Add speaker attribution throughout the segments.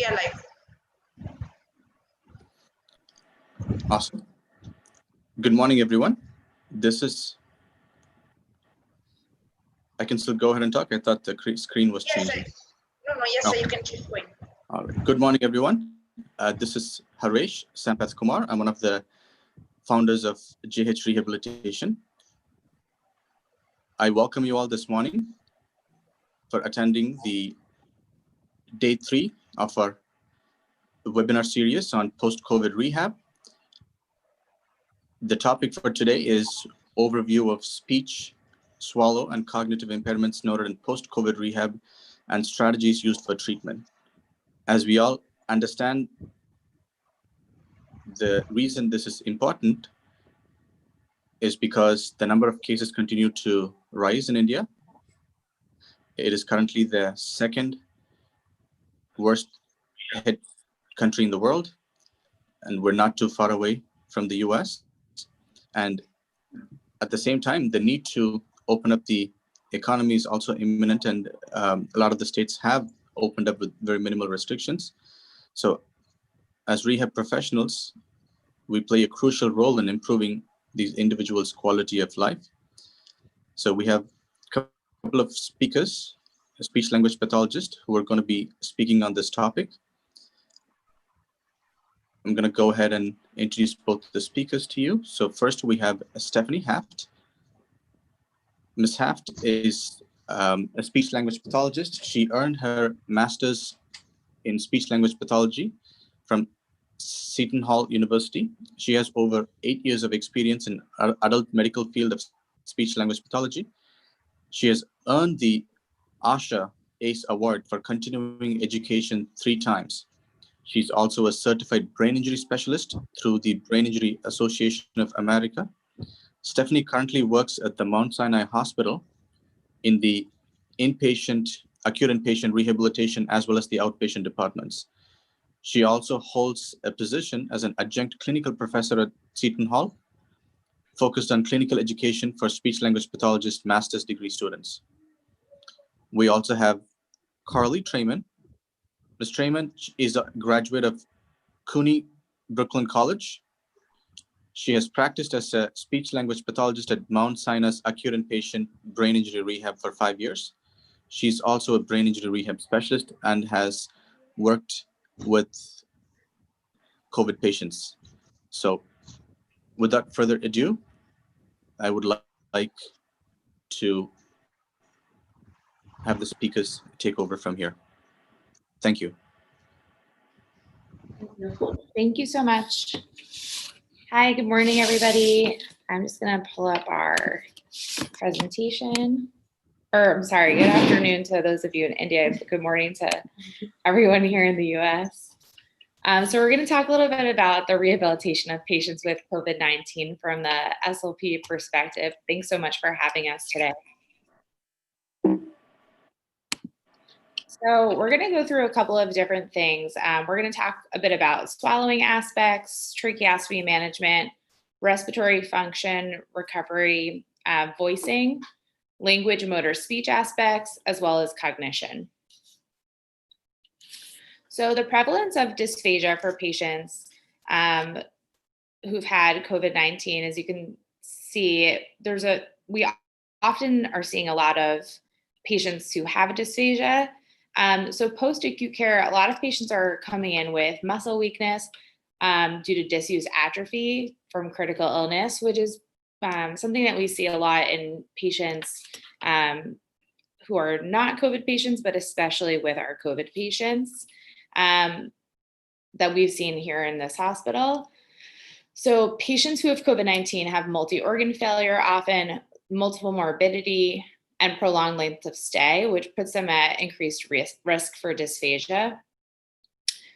Speaker 1: We are live.
Speaker 2: Awesome. Good morning, everyone. I can still go ahead and talk. I thought the screen was changing.
Speaker 1: Yes, sir, you can keep going.
Speaker 2: All right. Good morning, everyone. This is Haresh Sampath Kumar. I'm one of the founders of JH Rehabilitation. I welcome you all this morning for attending the day 3 of our webinar series on post-COVID rehab. The topic for today is overview of speech, swallow, and cognitive impairments noted in post-COVID rehab and strategies used for treatment. As we all understand, the reason this is important is because the number of cases continue to rise in India. It is currently the second worst hit country in the world, and we're not too far away from the US. And at the same time, the need to open up the economy is also imminent, and a lot of the states have opened up with very minimal restrictions. So as rehab professionals, we play a crucial role in improving these individuals' quality of life. So we have a couple of speakers, a speech-language pathologist, who are going to be speaking on this topic. I'm going to go ahead and introduce both the speakers to you. So first we have Stephanie Haft. Ms. Haft is a speech-language pathologist. She earned her master's in speech-language pathology from Seton Hall University. She has over 8 years of experience in adult medical field of speech-language pathology. She has earned the ASHA ACE Award for continuing education 3 times. She's also a certified brain injury specialist through the Brain Injury Association of America. Stephanie currently works at the Mount Sinai Hospital in the acute inpatient rehabilitation, as well as the outpatient departments. She also holds a position as an adjunct clinical professor at Seton Hall, focused on clinical education for speech-language pathologist master's degree students. We also have Carly Trayman. Ms. Trayman is a graduate of CUNY Brooklyn College. She has practiced as a speech-language pathologist at Mount Sinai's acute inpatient brain injury rehab for 5 years. She's also a brain injury rehab specialist and has worked with COVID patients. So without further ado, I would like to have the speakers take over from here. Thank you.
Speaker 3: Thank you so much. Hi, good morning, everybody. I'm just going to pull up our presentation. Or I'm sorry, good afternoon to those of you in India. Good morning to everyone here in the US. So we're going to talk a little bit about the rehabilitation of patients with COVID-19 from the SLP perspective. Thanks so much for having us today. So we're going to go through a couple of different things. We're going to talk a bit about swallowing aspects, tracheostomy management, respiratory function, recovery, voicing, language and motor speech aspects, as well as cognition. So the prevalence of dysphagia for patients who've had COVID-19, as you can see, we often are seeing a lot of patients who have dysphagia. So post-acute care, a lot of patients are coming in with muscle weakness due to disuse atrophy from critical illness, which is something that we see a lot in patients who are not COVID patients, but especially with our COVID patients that we've seen here in this hospital. So patients who have COVID-19 have multi-organ failure, often multiple morbidity, and prolonged length of stay, which puts them at increased risk for dysphagia.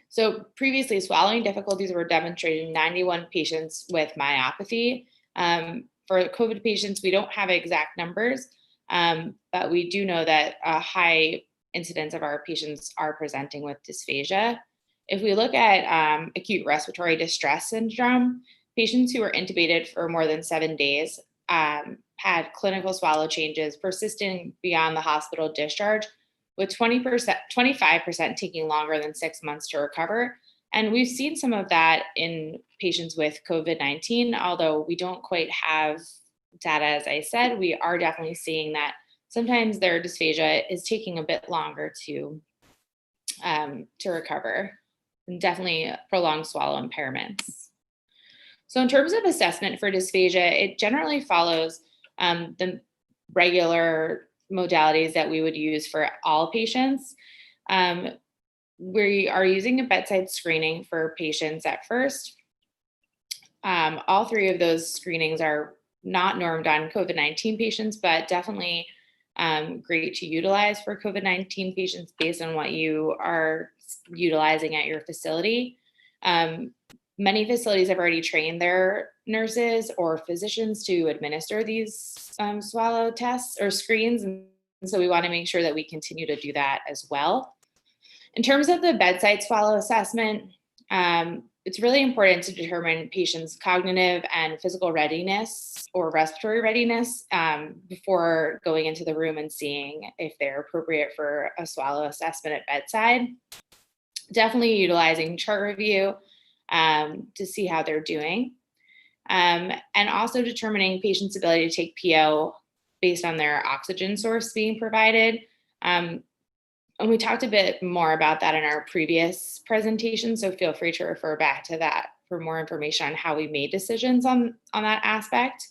Speaker 3: So previously, swallowing difficulties were demonstrated in 91 patients with myopathy. For COVID patients, we don't have exact numbers, but we do know that a high incidence of our patients are presenting with dysphagia. If we look at acute respiratory distress syndrome, patients who were intubated for more than 7 days had clinical swallow changes persisting beyond the hospital discharge with 25% taking longer than 6 months to recover. And we've seen some of that in patients with COVID-19, although we don't quite have data, as I said. We are definitely seeing that sometimes their dysphagia is taking a bit longer to recover, and definitely prolonged swallow impairments. So in terms of assessment for dysphagia, it generally follows the regular modalities that we would use for all patients. We are using a bedside screening for patients at first. All three of those screenings are not normed on COVID-19 patients, but definitely great to utilize for COVID-19 patients based on what you are utilizing at your facility. Many facilities have already trained their nurses or physicians to administer these swallow tests or screens. And so we want to make sure that we continue to do that as well. In terms of the bedside swallow assessment, it's really important to determine patients' cognitive and physical readiness or respiratory readiness before going into the room and seeing if they're appropriate for a swallow assessment at bedside. Definitely utilizing chart review to see how they're doing. And also determining patients' ability to take PO based on their oxygen source being provided. And we talked a bit more about that in our previous presentation, so feel free to refer back to that for more information on how we made decisions on that aspect.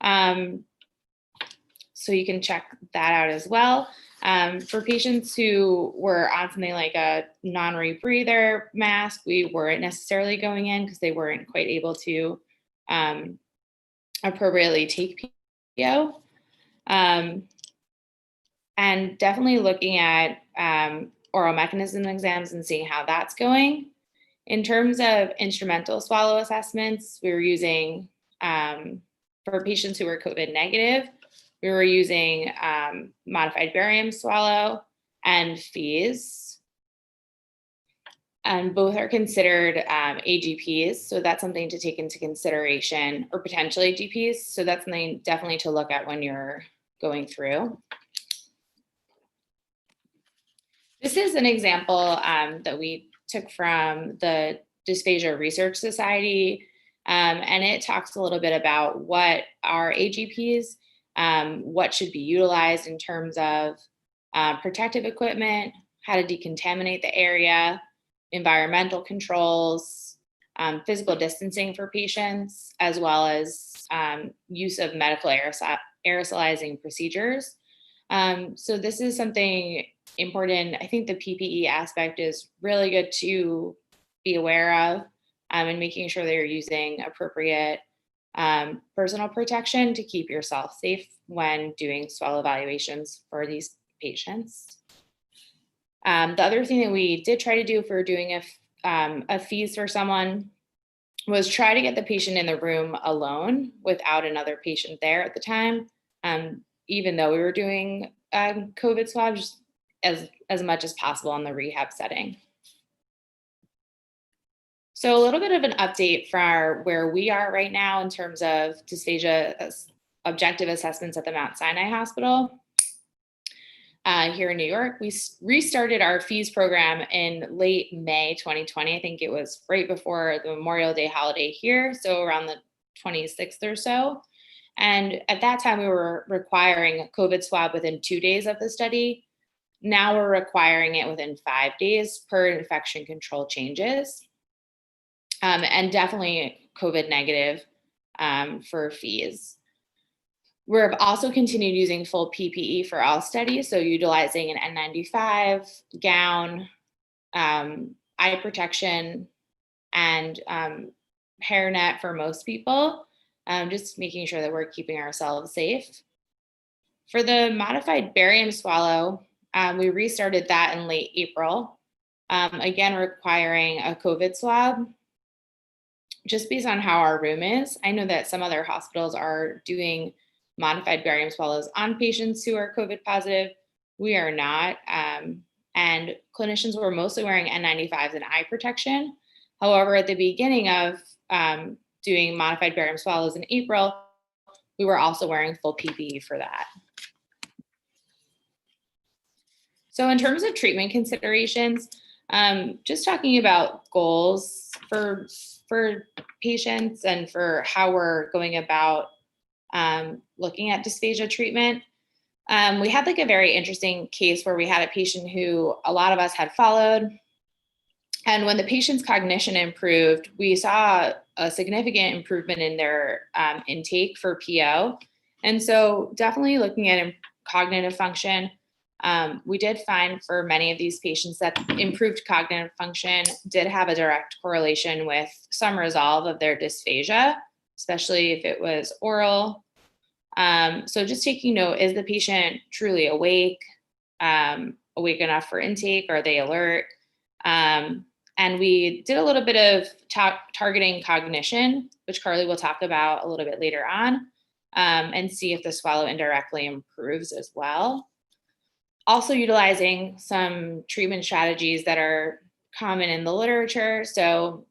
Speaker 3: So you can check that out as well. For patients who were on something like a non-rebreather mask, we weren't necessarily going in because they weren't quite able to appropriately take PO. And definitely looking at oral mechanism exams and seeing how that's going. In terms of instrumental swallow assessments, we were using, for patients who were COVID negative, we were using modified barium swallow and FEES. And both are considered AGPs, so that's something to take into consideration, or potential AGPs. So that's something definitely to look at when you're going through. This is an example that we took from the Dysphagia Research Society, and it talks a little bit about what are AGPs, what should be utilized in terms of protective equipment, how to decontaminate the area, environmental controls, physical distancing for patients, as well as use of medical aerosolizing procedures. So this is something important. I think the PPE aspect is really good to be aware of, and making sure that you're using appropriate personal protection to keep yourself safe when doing swallow evaluations for these patients. The other thing that we did try to do if we were doing a FEES for someone was try to get the patient in the room alone without another patient there at the time, even though we were doing COVID swabs as much as possible in the rehab setting. So a little bit of an update for where we are right now in terms of dysphagia objective assessments at the Mount Sinai Hospital. Here in New York, we restarted our FEES program in late May 2020. I think it was right before the Memorial Day holiday here, so around the 26th or so. And at that time, we were requiring a COVID swab within 2 days of the study. Now we're requiring it within 5 days per infection control changes. And definitely COVID negative for FEES. We've also continued using full PPE for all studies, so utilizing an N95, gown, eye protection, and hairnet for most people, just making sure that we're keeping ourselves safe. For the modified barium swallow, we restarted that in late April, again requiring a COVID swab, just based on how our room is. I know that some other hospitals are doing modified barium swallows on patients who are COVID positive. We are not. And clinicians were mostly wearing N95s and eye protection. However, at the beginning of doing modified barium swallows in April, we were also wearing full PPE for that. So in terms of treatment considerations, just talking about goals for patients and for how we're going about looking at dysphagia treatment. We had like a very interesting case where we had a patient who a lot of us had followed. And when the patient's cognition improved, we saw a significant improvement in their intake for PO. And so definitely looking at cognitive function, we did find for many of these patients that improved cognitive function did have a direct correlation with some resolve of their dysphagia, especially if it was oral. So just taking note, is the patient truly awake enough for intake? Are they alert? And we did a little bit of targeting cognition, which Carly will talk about a little bit later on, and see if the swallow indirectly improves as well. Also utilizing some treatment strategies that are common in the literature. So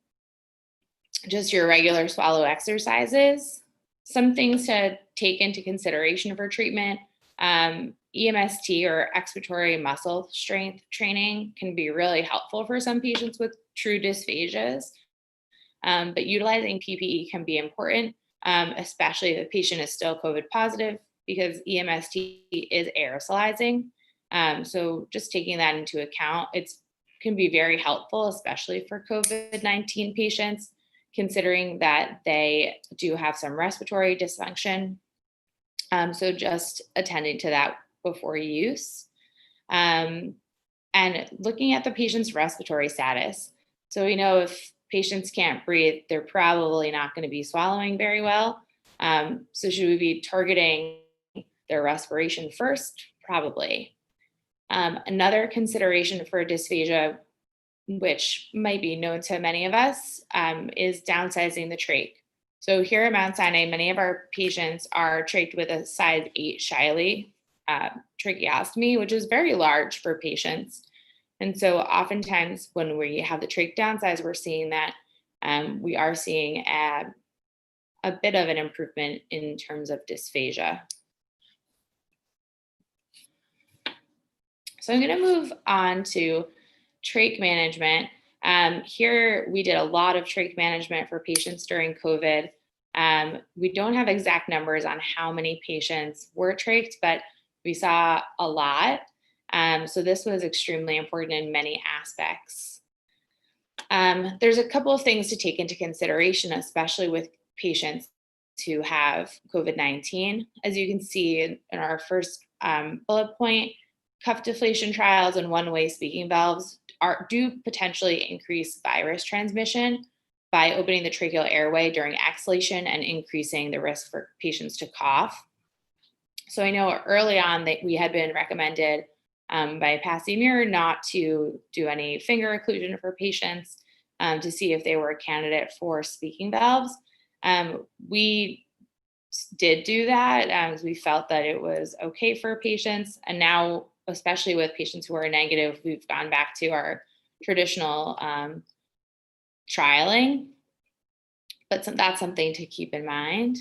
Speaker 3: just your regular swallow exercises. Some things to take into consideration for treatment. EMST or expiratory muscle strength training can be really helpful for some patients with true dysphasias. But utilizing PPE can be important, especially if the patient is still COVID positive, because EMST is aerosolizing. So just taking that into account, it can be very helpful, especially for COVID-19 patients, considering that they do have some respiratory dysfunction. So just attending to that before use. And looking at the patient's respiratory status. So we know if patients can't breathe, they're probably not going to be swallowing very well. So should we be targeting their respiration first? Probably. Another consideration for dysphagia, which might be known to many of us, is downsizing the trach. So here at Mount Sinai, many of our patients are trached with a size 8 Shiley tracheostomy, which is very large for patients. And so oftentimes when we have the trach downsize, we're seeing that we are seeing a bit of an improvement in terms of dysphagia. So I'm going to move on to trach management. Here we did a lot of trach management for patients during COVID. We don't have exact numbers on how many patients were trached, but we saw a lot. So this was extremely important in many aspects. There's a couple of things to take into consideration, especially with patients who have COVID-19. As you can see in our first bullet point, cuff deflation trials and one-way speaking valves do potentially increase virus transmission by opening the tracheal airway during exhalation and increasing the risk for patients to cough. So I know early on that we had been recommended by Passy Muir not to do any finger occlusion for patients to see if they were a candidate for speaking valves. We did do that as we felt that it was okay for patients. And now, especially with patients who are negative, we've gone back to our traditional trialing, but that's something to keep in mind.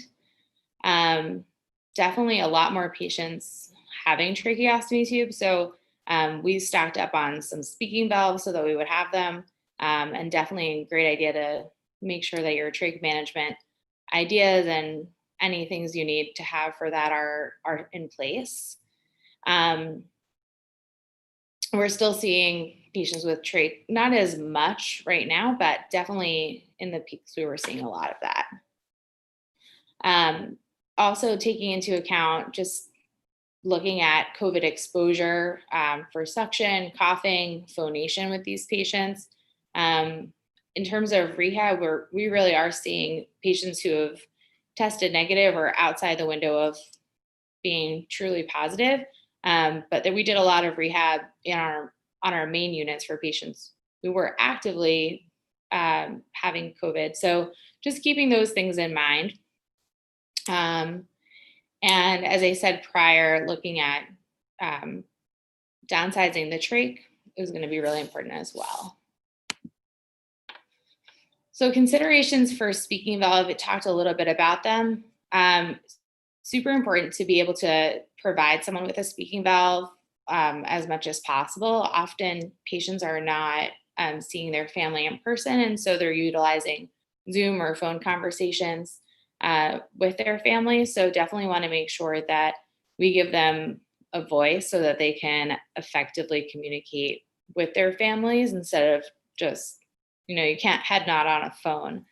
Speaker 3: Definitely a lot more patients having tracheostomy tubes. So we stocked up on some speaking valves so that we would have them, and definitely a great idea to make sure that your trach management ideas and any things you need to have for that are in place. We're still seeing patients with trach, not as much right now, but definitely in the peaks, we were seeing a lot of that. Also taking into account just looking at COVID exposure for suction, coughing, phonation with these patients. In terms of rehab, we really are seeing patients who have tested negative or outside the window of being truly positive. But then we did a lot of rehab on our main units for patients who were actively having COVID. So just keeping those things in mind. And as I said prior, looking at downsizing the trach is going to be really important as well. So considerations for speaking valve, it talked a little bit about them. Super important to be able to provide someone with a speaking valve as much as possible. Often patients are not seeing their family in person, and so they're utilizing Zoom or phone conversations with their families. So definitely want to make sure that we give them a voice so that they can effectively communicate with their families instead of just, you can't head nod on a phone.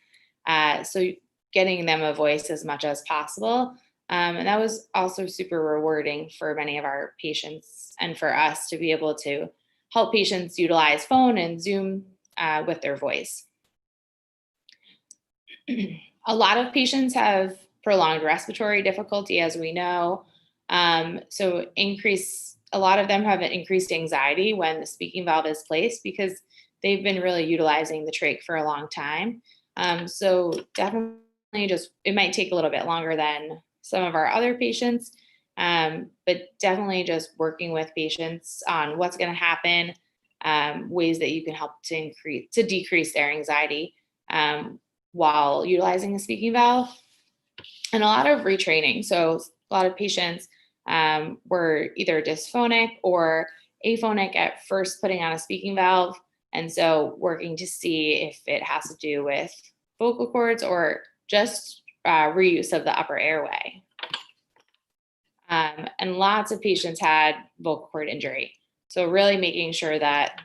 Speaker 3: So getting them a voice as much as possible. And that was also super rewarding for many of our patients and for us to be able to help patients utilize phone and Zoom with their voice. A lot of patients have prolonged respiratory difficulty, as we know. So a lot of them have an increased anxiety when the speaking valve is placed because they've been really utilizing the trach for a long time. So definitely it might take a little bit longer than some of our other patients, but definitely just working with patients on what's going to happen, ways that you can help to decrease their anxiety while utilizing the speaking valve, and a lot of retraining. So a lot of patients were either dysphonic or aphonic at first putting on a speaking valve. And so working to see if it has to do with vocal cords or just reuse of the upper airway. And lots of patients had vocal cord injury. So really making sure that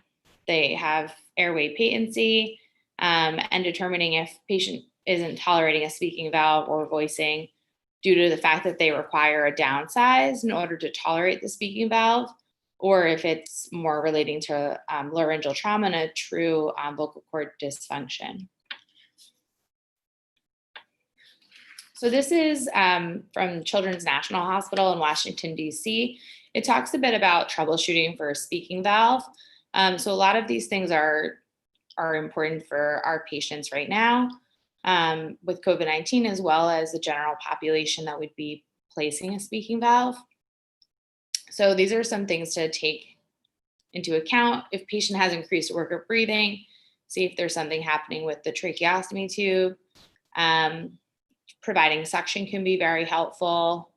Speaker 3: they have airway patency and determining if patient isn't tolerating a speaking valve or voicing due to the fact that they require a downsize in order to tolerate the speaking valve, or if it's more relating to laryngeal trauma and a true vocal cord dysfunction. So this is from Children's National Hospital in Washington, D.C. It talks a bit about troubleshooting for a speaking valve. So a lot of these things are important for our patients right now with COVID-19, as well as the general population that would be placing a speaking valve. So these are some things to take into account. If patient has increased work of breathing, see if there's something happening with the tracheostomy tube. Providing suction can be very helpful.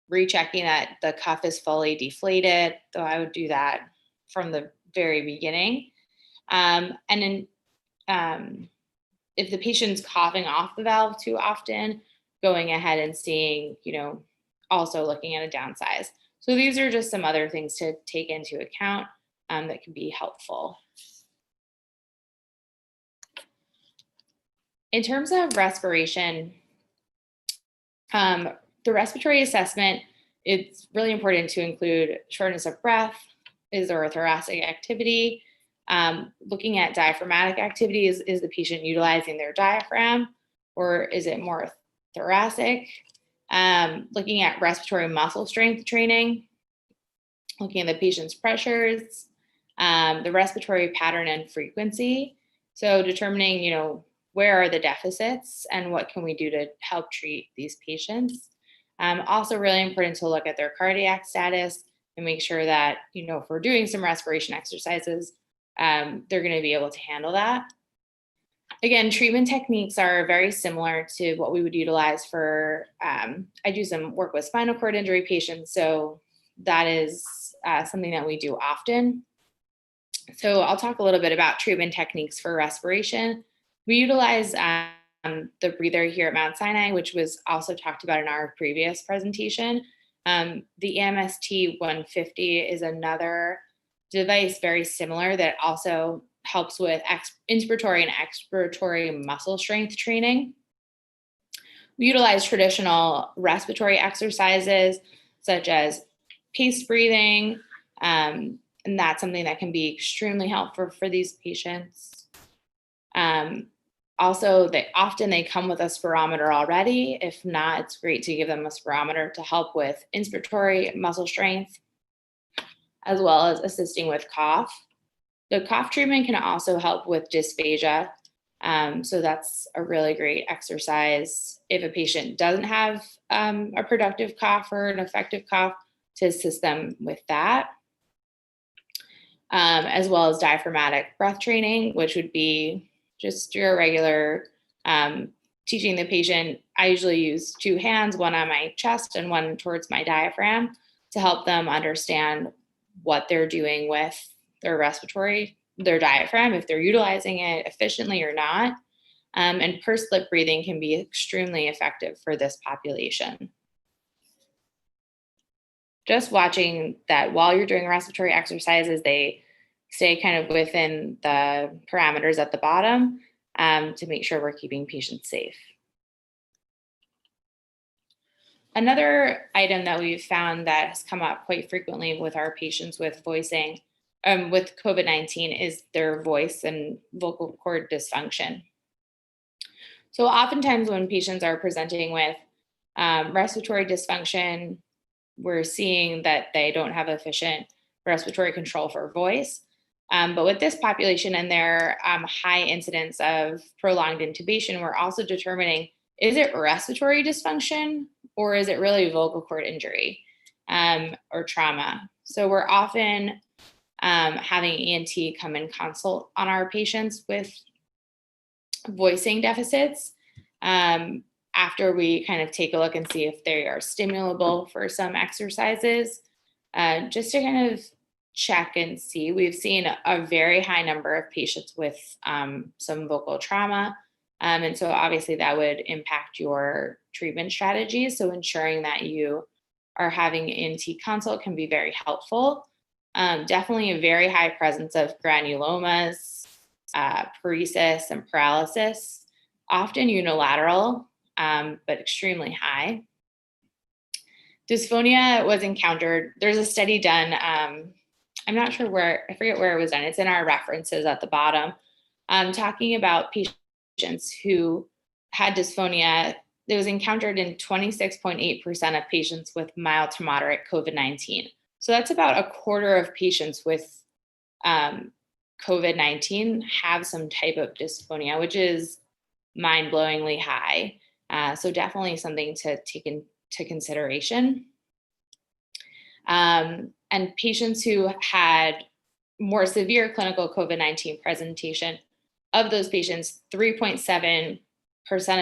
Speaker 3: Rechecking that the cuff is fully deflated, though I would do that from the very beginning. And then if the patient's coughing off the valve too often, going ahead and seeing, also looking at a downsize. So these are just some other things to take into account that can be helpful. In terms of respiration, the respiratory assessment, it's really important to include shortness of breath. Is there a thoracic activity? Looking at diaphragmatic activity, is the patient utilizing their diaphragm, or is it more thoracic? Looking at respiratory muscle strength training, looking at the patient's pressures, the respiratory pattern and frequency. So determining, where are the deficits and what can we do to help treat these patients? Also really important to look at their cardiac status and make sure that, if we're doing some respiration exercises, they're going to be able to handle that. Again, treatment techniques are very similar to what we would utilize for, I do some work with spinal cord injury patients, so that is something that we do often. So I'll talk a little bit about treatment techniques for respiration. We utilize the breather here at Mount Sinai, which was also talked about in our previous presentation. The EMST 150 is another device very similar that also helps with inspiratory and expiratory muscle strength training. We utilize traditional respiratory exercises such as paced breathing, and that's something that can be extremely helpful for these patients. Also, they come with a spirometer already. If not, it's great to give them a spirometer to help with inspiratory muscle strength, as well as assisting with cough. The cough treatment can also help with dysphagia. So that's a really great exercise if a patient doesn't have a productive cough or an effective cough, to assist them with that. As well as diaphragmatic breath training, which would be just your regular teaching the patient. I usually use two hands, one on my chest and one towards my diaphragm, to help them understand what they're doing with their their diaphragm, if they're utilizing it efficiently or not. And pursed lip breathing can be extremely effective for this population. Just watching that while you're doing respiratory exercises, they stay kind of within the parameters at the bottom to make sure we're keeping patients safe. Another item that we've found that has come up quite frequently with our patients with voicing, with COVID-19 is their voice and vocal cord dysfunction. So oftentimes when patients are presenting with respiratory dysfunction, we're seeing that they don't have efficient respiratory control for voice. But with this population and their high incidence of prolonged intubation, we're also determining, is it respiratory dysfunction or is it really vocal cord injury or trauma? So we're often having ENT come and consult on our patients with voicing deficits after we kind of take a look and see if they are stimulable for some exercises, just to kind of check and see. We've seen a very high number of patients with some vocal trauma. And so obviously that would impact your treatment strategies. So ensuring that you are having ENT consult can be very helpful. Definitely a very high presence of granulomas, paresis, and paralysis, often unilateral, but extremely high. Dysphonia was encountered. There's a study done. I'm not sure where, I forget where it was done. It's in our references at the bottom, talking about patients who had dysphonia. It was encountered in 26.8% of patients with mild to moderate COVID-19. So that's about a quarter of patients with COVID-19 have some type of dysphonia, which is mind-blowingly high. So definitely something to take into consideration. And patients who had more severe clinical COVID-19 presentation, of those patients, 3.7%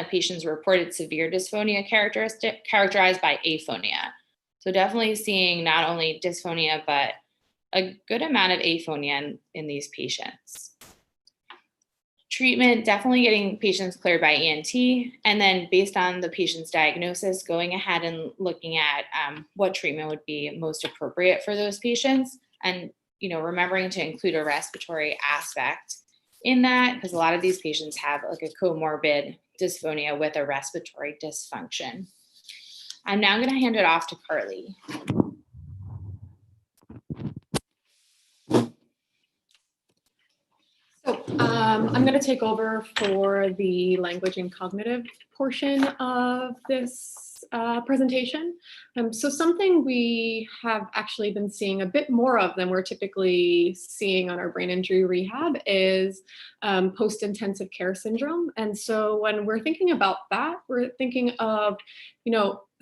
Speaker 3: of patients reported severe dysphonia characterized by aphonia. So definitely seeing not only dysphonia, but a good amount of aphonia in these patients. Treatment, definitely getting patients cleared by ENT, and then based on the patient's diagnosis, going ahead and looking at what treatment would be most appropriate for those patients, and remembering to include a respiratory aspect in that, because a lot of these patients have like a comorbid dysphonia with a respiratory dysfunction. I'm now going to hand it off to Carly.
Speaker 4: So I'm going to take over for the language and cognitive portion of this presentation. So something we have actually been seeing a bit more of than we're typically seeing on our brain injury rehab is post-intensive care syndrome. And so when we're thinking about that, we're thinking of,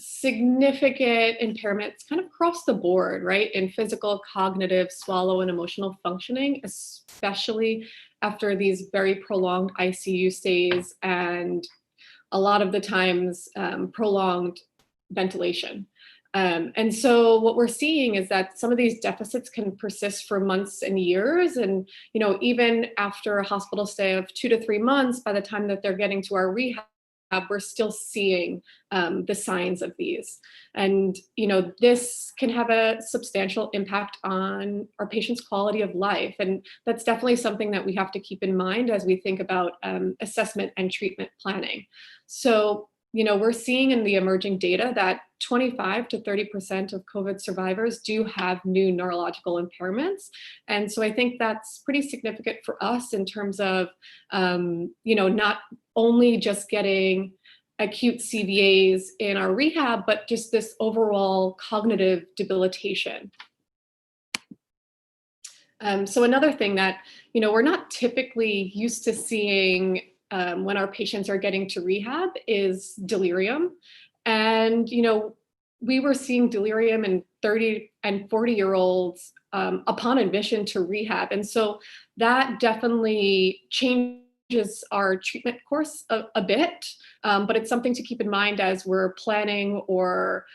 Speaker 4: significant impairments kind of across the board, right? In physical, cognitive, swallow, and emotional functioning, especially after these very prolonged ICU stays and a lot of the times prolonged ventilation. And so what we're seeing is that some of these deficits can persist for months and years. And, even after a hospital stay of 2 to 3 months, by the time that they're getting to our rehab, we're still seeing the signs of these. And, this can have a substantial impact on our patients' quality of life. And that's definitely something that we have to keep in mind as we think about assessment and treatment planning. So, we're seeing in the emerging data that 25 to 30% of COVID survivors do have new neurological impairments. And so I think that's pretty significant for us in terms of, not only just getting acute CVAs in our rehab, but just this overall cognitive debilitation. So another thing that, we're not typically used to seeing when our patients are getting to rehab is delirium. And, we were seeing delirium in 30 and 40-year-olds upon admission to rehab. And so that definitely changes our treatment course a bit, but it's something to keep in mind as we're planning or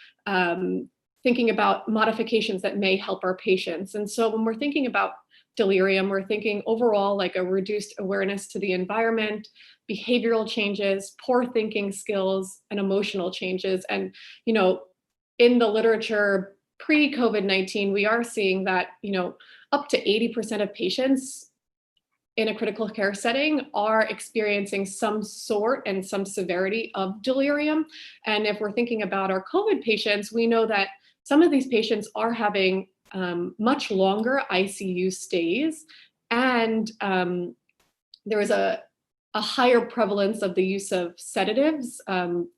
Speaker 4: thinking about modifications that may help our patients. And so when we're thinking about delirium, we're thinking overall like a reduced awareness to the environment, behavioral changes, poor thinking skills, and emotional changes. And, in the literature pre-COVID-19, we are seeing that, up to 80% of patients in a critical care setting are experiencing some sort and some severity of delirium. And if we're thinking about our COVID patients, we know that some of these patients are having much longer ICU stays, and there is a higher prevalence of the use of sedatives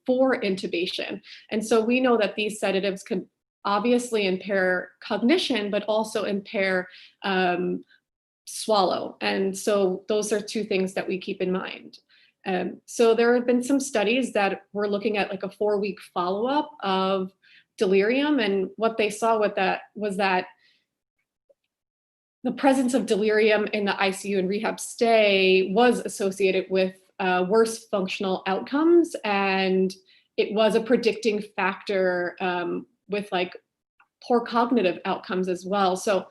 Speaker 4: for intubation. And so we know that these sedatives can obviously impair cognition, but also impair swallow. And so those are two things that we keep in mind. So there have been some studies that were looking at like a 4-week follow-up of delirium, and what they saw with that was that the presence of delirium in the ICU and rehab stay was associated with worse functional outcomes, and it was a predicting factor with like poor cognitive outcomes as well. So,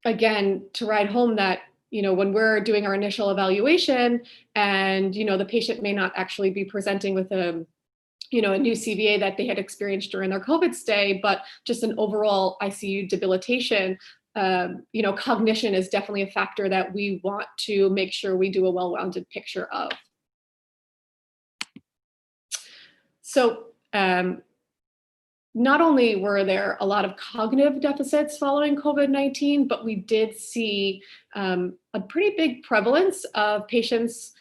Speaker 4: again, to write home that, when we're doing our initial evaluation and, the patient may not actually be presenting with a new CVA that they had experienced during their COVID stay, but just an overall ICU debilitation, cognition is definitely a factor that we want to make sure we do a well-rounded picture of. So not only were there a lot of cognitive deficits following COVID-19, but we did see a pretty big prevalence of patients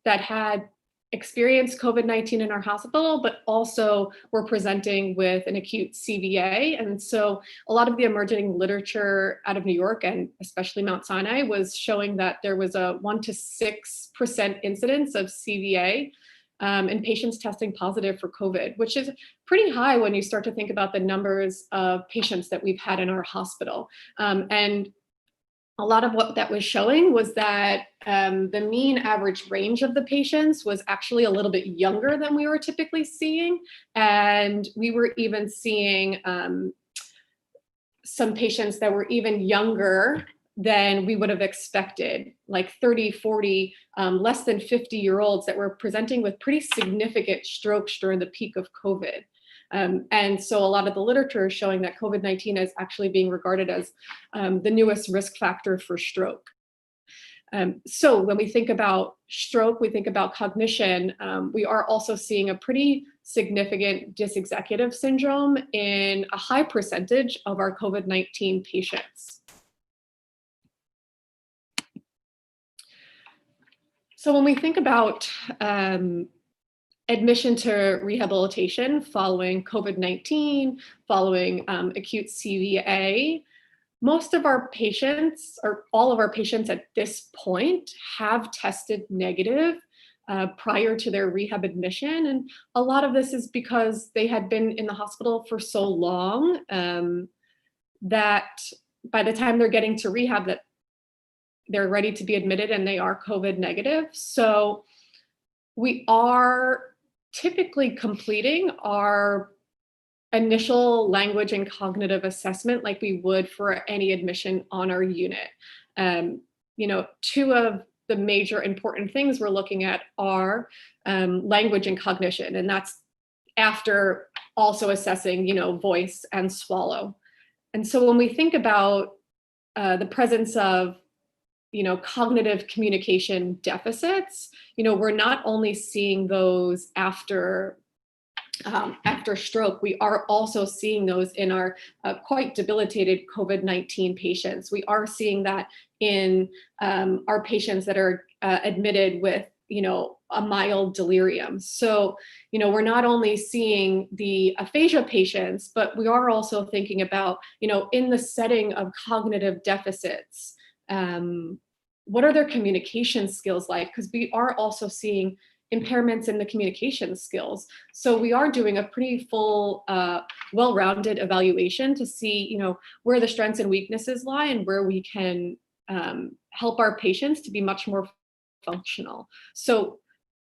Speaker 4: that had experienced COVID-19 in our hospital, but also were presenting with an acute CVA. And so a lot of the emerging literature out of New York and especially Mount Sinai was showing that there was a 1 to 6% incidence of CVA in patients testing positive for COVID, which is pretty high when you start to think about the numbers of patients that we've had in our hospital. And a lot of what that was showing was that the mean average range of the patients was actually a little bit younger than we were typically seeing. And we were even seeing some patients that were even younger than we would have expected, like 30, 40, less than 50-year-olds that were presenting with pretty significant strokes during the peak of COVID. And so a lot of the literature is showing that COVID-19 is actually being regarded as the newest risk factor for stroke. So when we think about stroke, we think about cognition, we are also seeing a pretty significant dysexecutive syndrome in a high percentage of our COVID-19 patients. So when we think about admission to rehabilitation following COVID-19, following acute CVA, most of our patients, or all of our patients at this point, have tested negative prior to their rehab admission. And a lot of this is because they had been in the hospital for so long that by the time they're getting to rehab, that they're ready to be admitted and they are COVID negative. So we are typically completing our initial language and cognitive assessment like we would for any admission on our unit. Two of the major important things we're looking at are language and cognition, and that's after also assessing, voice and swallow. And so when we think about the presence of cognitive communication deficits, we're not only seeing those after stroke, we are also seeing those in our quite debilitated COVID-19 patients. We are seeing that in our patients that are admitted with, a mild delirium. So, we're not only seeing the aphasia patients, but we are also thinking about, in the setting of cognitive deficits, what are their communication skills like? Because we are also seeing impairments in the communication skills. So we are doing a pretty full, well-rounded evaluation to see, where the strengths and weaknesses lie and where we can help our patients to be much more functional. So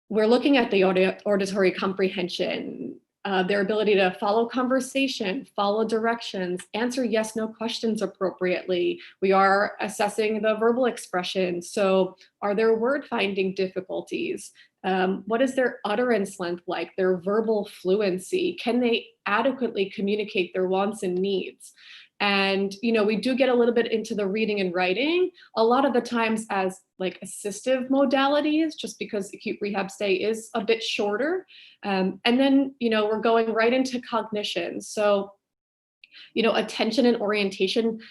Speaker 4: we're looking at the auditory comprehension, their ability to follow conversation, follow directions, answer yes, no questions appropriately. We are assessing the verbal expression. So are there word finding difficulties? What is their utterance length like, their verbal fluency? Can they adequately communicate their wants and needs? And, we do get a little bit into the reading and writing, a lot of the times as like assistive modalities, just because acute rehab stay is a bit shorter. And then, we're going right into cognition. So, attention and orientation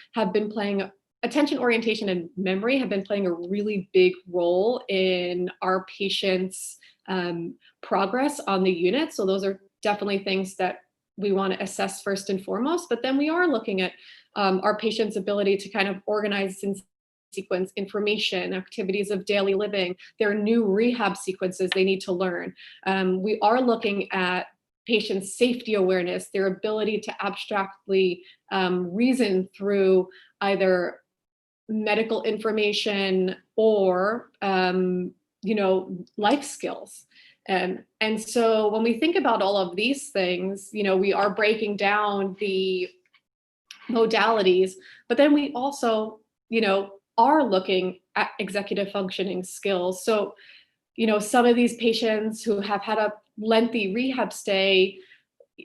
Speaker 4: and memory have been playing a really big role in our patients' progress on the unit. So those are definitely things that we want to assess first and foremost, but then we are looking at our patients' ability to kind of organize and sequence information, activities of daily living, their new rehab sequences they need to learn. We are looking at patients' safety awareness, their ability to abstractly reason through either medical information or, life skills. And so when we think about all of these things, we are breaking down the modalities, but then we also, are looking at executive functioning skills. So, some of these patients who have had a lengthy rehab stay,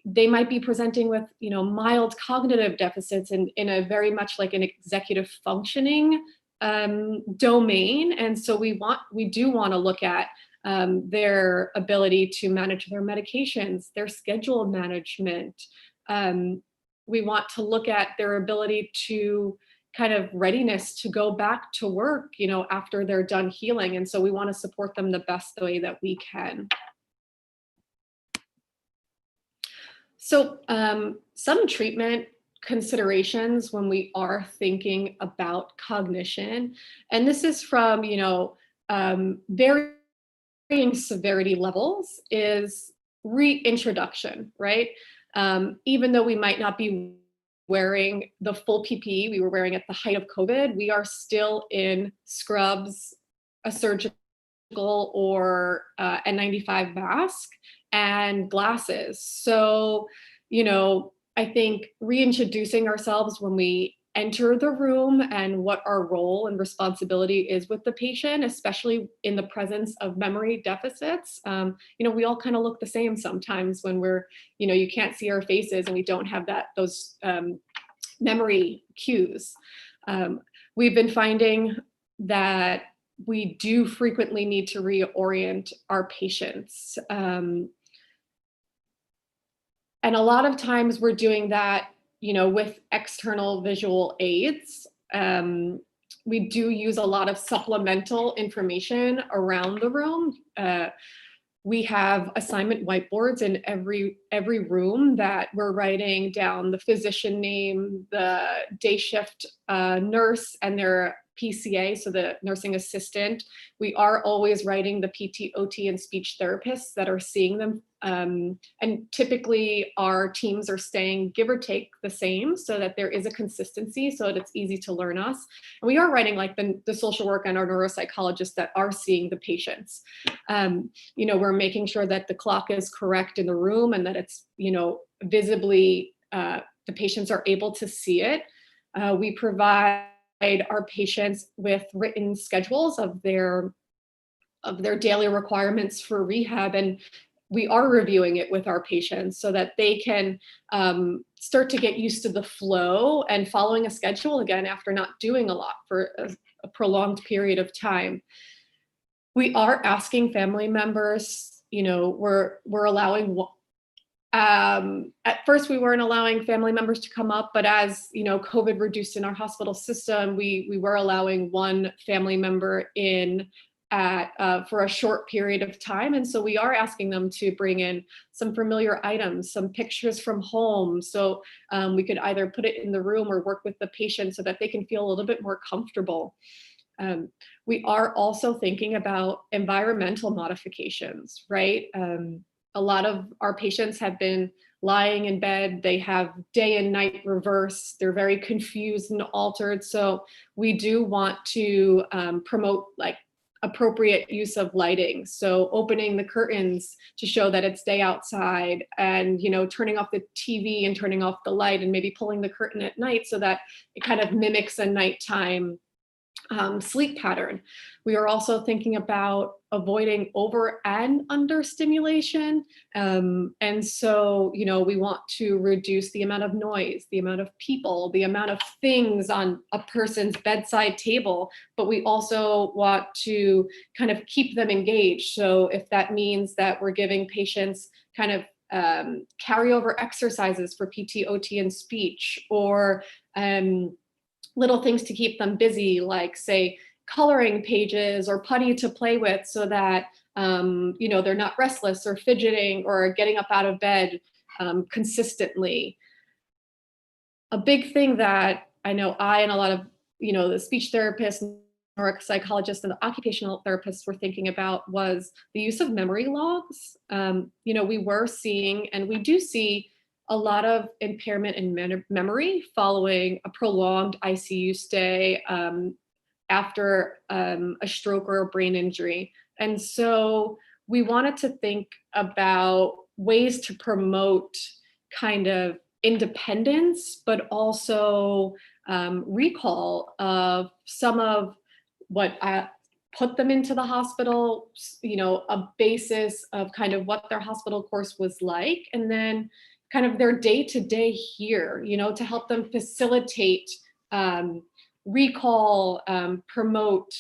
Speaker 4: they might be presenting with, mild cognitive deficits in a very much like an executive functioning domain. And so we do want to look at their ability to manage their medications, their schedule management. We want to look at their ability to kind of readiness to go back to work, after they're done healing. And so we want to support them the best way that we can. So some treatment considerations when we are thinking about cognition, and this is from, varying severity levels, is reintroduction, right? Even though we might not be wearing the full PPE we were wearing at the height of COVID, we are still in scrubs, a surgical or N95 mask, and glasses. So, I think reintroducing ourselves when we enter the room and what our role and responsibility is with the patient, especially in the presence of memory deficits. We all kind of look the same sometimes when we're, you can't see our faces and we don't have those memory cues. We've been finding that we do frequently need to reorient our patients. And a lot of times we're doing that, with external visual aids. We do use a lot of supplemental information around the room. We have assignment whiteboards in every room that we're writing down the physician name, the day shift nurse, and their PCA, so the nursing assistant. We are always writing the PT, OT, and speech therapists that are seeing them. And typically our teams are staying, give or take, the same, so that there is a consistency, so that it's easy to learn us. And we are writing like the social work and our neuropsychologists that are seeing the patients. We're making sure that the clock is correct in the room and that it's, visibly, the patients are able to see it. We provide our patients with written schedules of their daily requirements for rehab, and we are reviewing it with our patients so that they can start to get used to the flow and following a schedule again after not doing a lot for a prolonged period of time. We are asking family members, we're allowing, at first we weren't allowing family members to come up, but as COVID reduced in our hospital system, we were allowing one family member in for a short period of time. And so we are asking them to bring in some familiar items, some pictures from home. So we could either put it in the room or work with the patient so that they can feel a little bit more comfortable. We are also thinking about environmental modifications, right? A lot of our patients have been lying in bed. They have day and night reverse. They're very confused and altered. So we do want to promote like appropriate use of lighting. So opening the curtains to show that it's day outside, and, you know, turning off the TV and turning off the light, and maybe pulling the curtain at night so that it kind of mimics a nighttime sleep pattern. We are also thinking about avoiding over and under stimulation. And so, you know, we want to reduce the amount of noise, the amount of people, the amount of things on a person's bedside table, but we also want to kind of keep them engaged. So if that means that we're giving patients kind of carryover exercises for PT, OT, and speech, or little things to keep them busy, like, say, coloring pages or putty to play with, so that you know, they're not restless or fidgeting or getting up out of bed consistently. A big thing that I know I and a lot of, you know, the speech therapists, neuropsychologists, and the occupational therapists were thinking about was the use of memory logs. You know, we were seeing, and we do see, a lot of impairment in memory following a prolonged ICU stay after a stroke or a brain injury. And so we wanted to think about ways to promote kind of independence, but also recall of some of what put them into the hospital, you know, a basis of kind of what their hospital course was like, and then kind of their day-to-day here, you know, to help them facilitate recall, promote,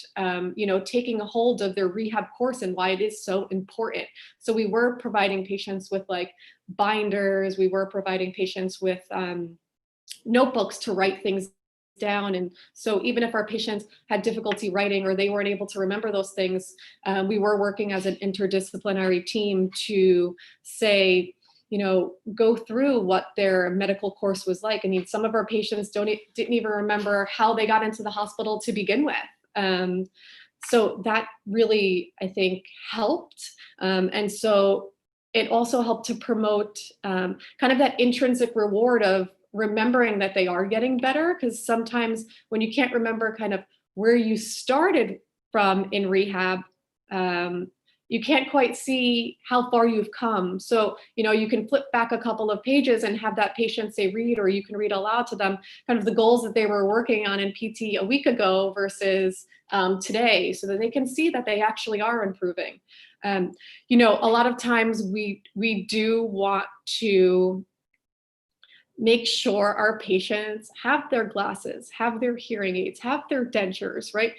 Speaker 4: you know, taking a hold of their rehab course and why it is so important. So we were providing patients with like binders, we were providing patients with notebooks to write things down. And so even if our patients had difficulty writing or they weren't able to remember those things, we were working as an interdisciplinary team to say, you know, go through what their medical course was like. I mean, some of our patients didn't even remember how they got into the hospital to begin with. So that really, I think, helped. And so it also helped to promote kind of that intrinsic reward of remembering that they are getting better, because sometimes when you can't remember kind of where you started from in rehab, you can't quite see how far you've come. So, you know, you can flip back a couple of pages and have that patient say read, or you can read aloud to them kind of the goals that they were working on in PT a week ago versus today, so that they can see that they actually are improving. You know, a lot of times we do want to make sure our patients have their glasses, have their hearing aids, have their dentures, right?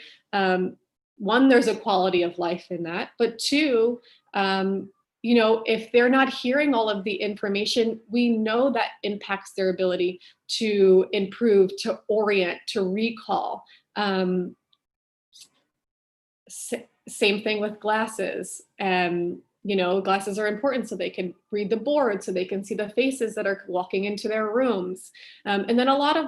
Speaker 4: One, there's a quality of life in that, but two, you know, if they're not hearing all of the information, we know that impacts their ability to improve, to orient, to recall. Same thing with glasses. You know, glasses are important so they can read the board, so they can see the faces that are walking into their rooms. And then a lot of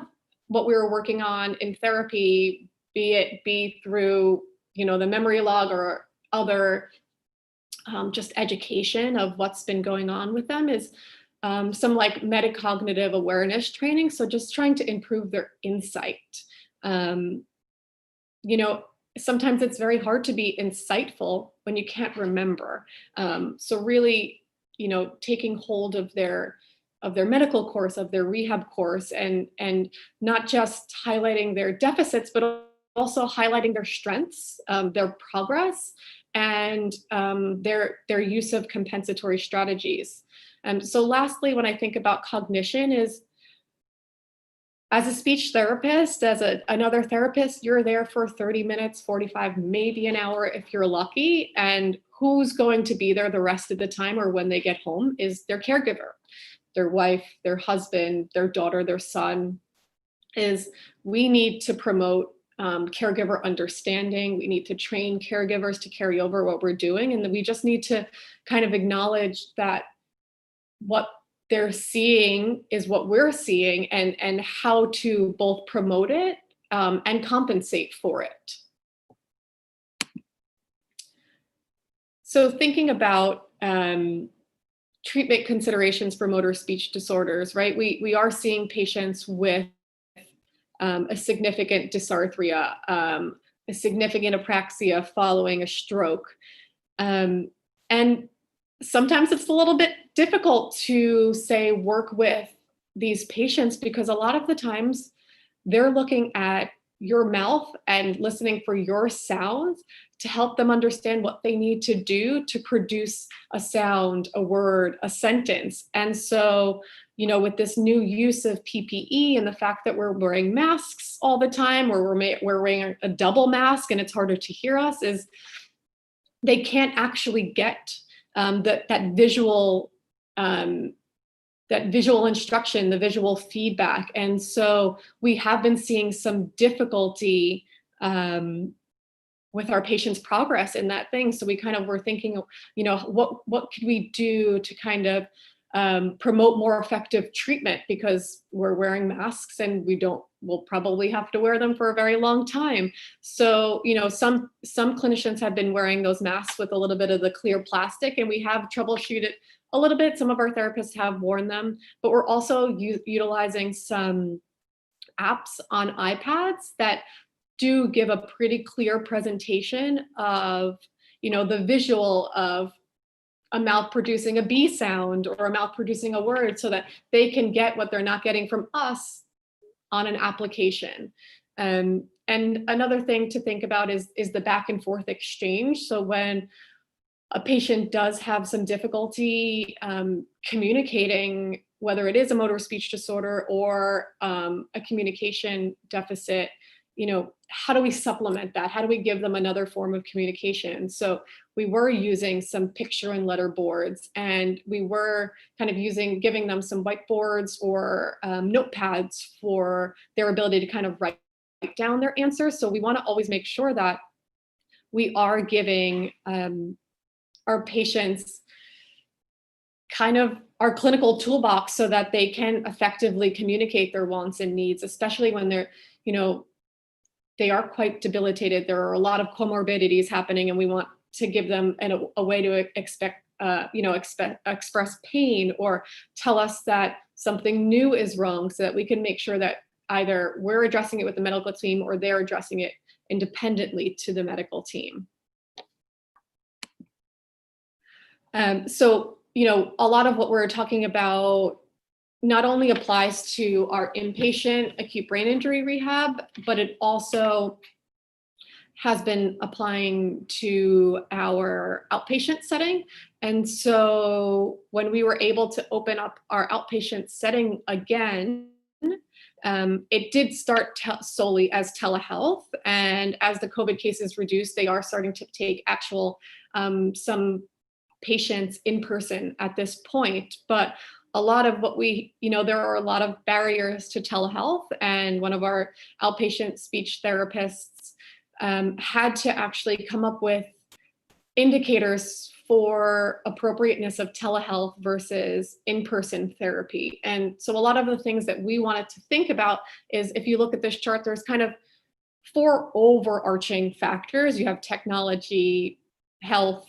Speaker 4: what we were working on in therapy, be through, you know, the memory log or other just education of what's been going on with them, is some like metacognitive awareness training. So just trying to improve their insight. You know, sometimes it's very hard to be insightful when you can't remember. So really, you know, taking hold of their medical course, of their rehab course, and not just highlighting their deficits, but also highlighting their strengths, their progress, and their use of compensatory strategies. So lastly, when I think about cognition, is as a speech therapist, as another therapist, you're there for 30 minutes, 45, maybe an hour if you're lucky. And who's going to be there the rest of the time, or when they get home, is their caregiver, their wife, their husband, their daughter, their son. Is we need to promote caregiver understanding. We need to train caregivers to carry over what we're doing. And then we just need to kind of acknowledge that what they're seeing is what we're seeing, and how to both promote it and compensate for it. So thinking about treatment considerations for motor speech disorders, right? We are seeing patients with a significant dysarthria, a significant apraxia following a stroke. And sometimes it's a little bit difficult to say work with these patients because a lot of the times they're looking at your mouth and listening for your sounds to help them understand what they need to do to produce a sound, a word, a sentence. And so, with this new use of PPE and the fact that we're wearing masks all the time, or we're wearing a double mask and it's harder to hear us, is they can't actually get that visual instruction, the visual feedback. And so we have been seeing some difficulty with our patients' progress in that thing. So we kind of were thinking, what could we do to kind of promote more effective treatment, because we're wearing masks and we'll probably have to wear them for a very long time. So, some clinicians have been wearing those masks with a little bit of the clear plastic, and we have troubleshooted a little bit. Some of our therapists have worn them, but we're also utilizing some apps on iPads that do give a pretty clear presentation of, the visual of a mouth producing a B sound or a mouth producing a word, so that they can get what they're not getting from us on an application. And another thing to think about is the back and forth exchange. So when a patient does have some difficulty communicating, whether it is a motor speech disorder or a communication deficit, how do we supplement that? How do we give them another form of communication? So we were using some picture and letter boards, and we were kind of giving them some whiteboards or notepads for their ability to kind of write down their answers. So we want to always make sure that we are giving our patients kind of our clinical toolbox so that they can effectively communicate their wants and needs, especially when they're, they are quite debilitated. There are a lot of comorbidities happening, and we want to give them a way to express pain or tell us that something new is wrong, so that we can make sure that either we're addressing it with the medical team or they're addressing it independently to the medical team. So, a lot of what we're talking about not only applies to our inpatient acute brain injury rehab, but it also has been applying to our outpatient setting. And so when we were able to open up our outpatient setting again, it did start solely as telehealth. And as the COVID cases reduced, they are starting to take actual some patients in person at this point. But a lot of what there are a lot of barriers to telehealth, and one of our outpatient speech therapists had to actually come up with indicators for appropriateness of telehealth versus in-person therapy. And so a lot of the things that we wanted to think about is, if you look at this chart, there's kind of 4 overarching factors. You have technology, health,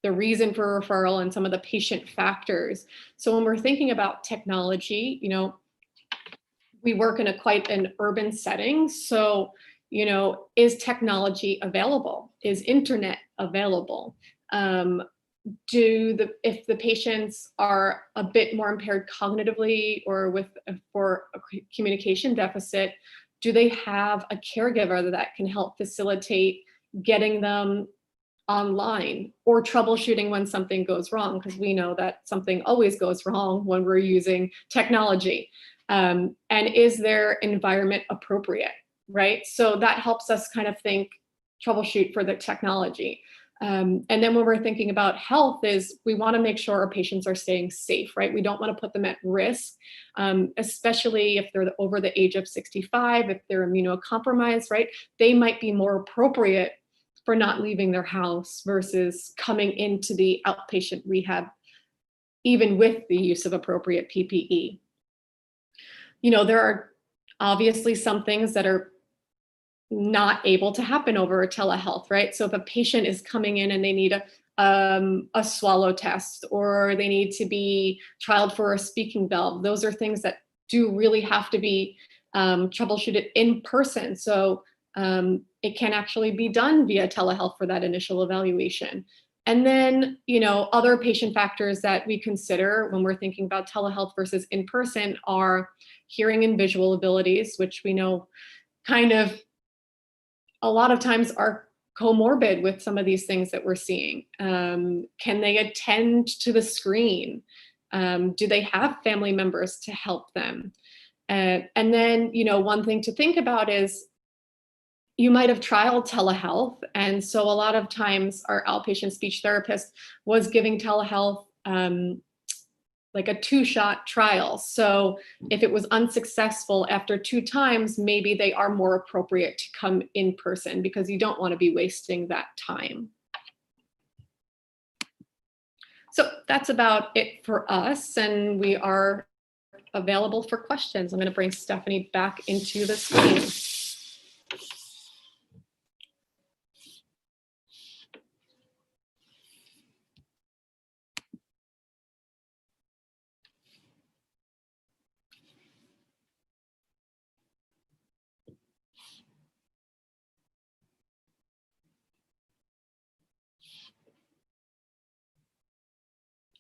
Speaker 4: the reason for referral, and some of the patient factors. So when we're thinking about technology, we work in quite an urban setting. So, is technology available? Is internet available? If the patients are a bit more impaired cognitively or for a communication deficit, do they have a caregiver that can help facilitate getting them online, or troubleshooting when something goes wrong? Because we know that something always goes wrong when we're using technology. And is their environment appropriate, right? So that helps us kind of troubleshoot for the technology. And then when we're thinking about health, is we want to make sure our patients are staying safe, right? We don't want to put them at risk, especially if they're over the age of 65, if they're immunocompromised, right? They might be more appropriate for not leaving their house versus coming into the outpatient rehab, even with the use of appropriate PPE. There are obviously some things that are not able to happen over a telehealth, right? So if a patient is coming in and they need a swallow test, or they need to be trialed for a speaking valve, those are things that do really have to be troubleshooted in person. So it can actually be done via telehealth for that initial evaluation. And then, other patient factors that we consider when we're thinking about telehealth versus in-person are hearing and visual abilities, which we know kind of a lot of times are comorbid with some of these things that we're seeing. Can they attend to the screen? Do they have family members to help them? And then, one thing to think about is you might have trialed telehealth. And so a lot of times our outpatient speech therapist was giving telehealth like a 2-shot trial. So if it was unsuccessful after 2 times, maybe they are more appropriate to come in person because you don't want to be wasting that time. So that's about it for us. And we are available for questions. I'm going to bring Stephanie back into the screen.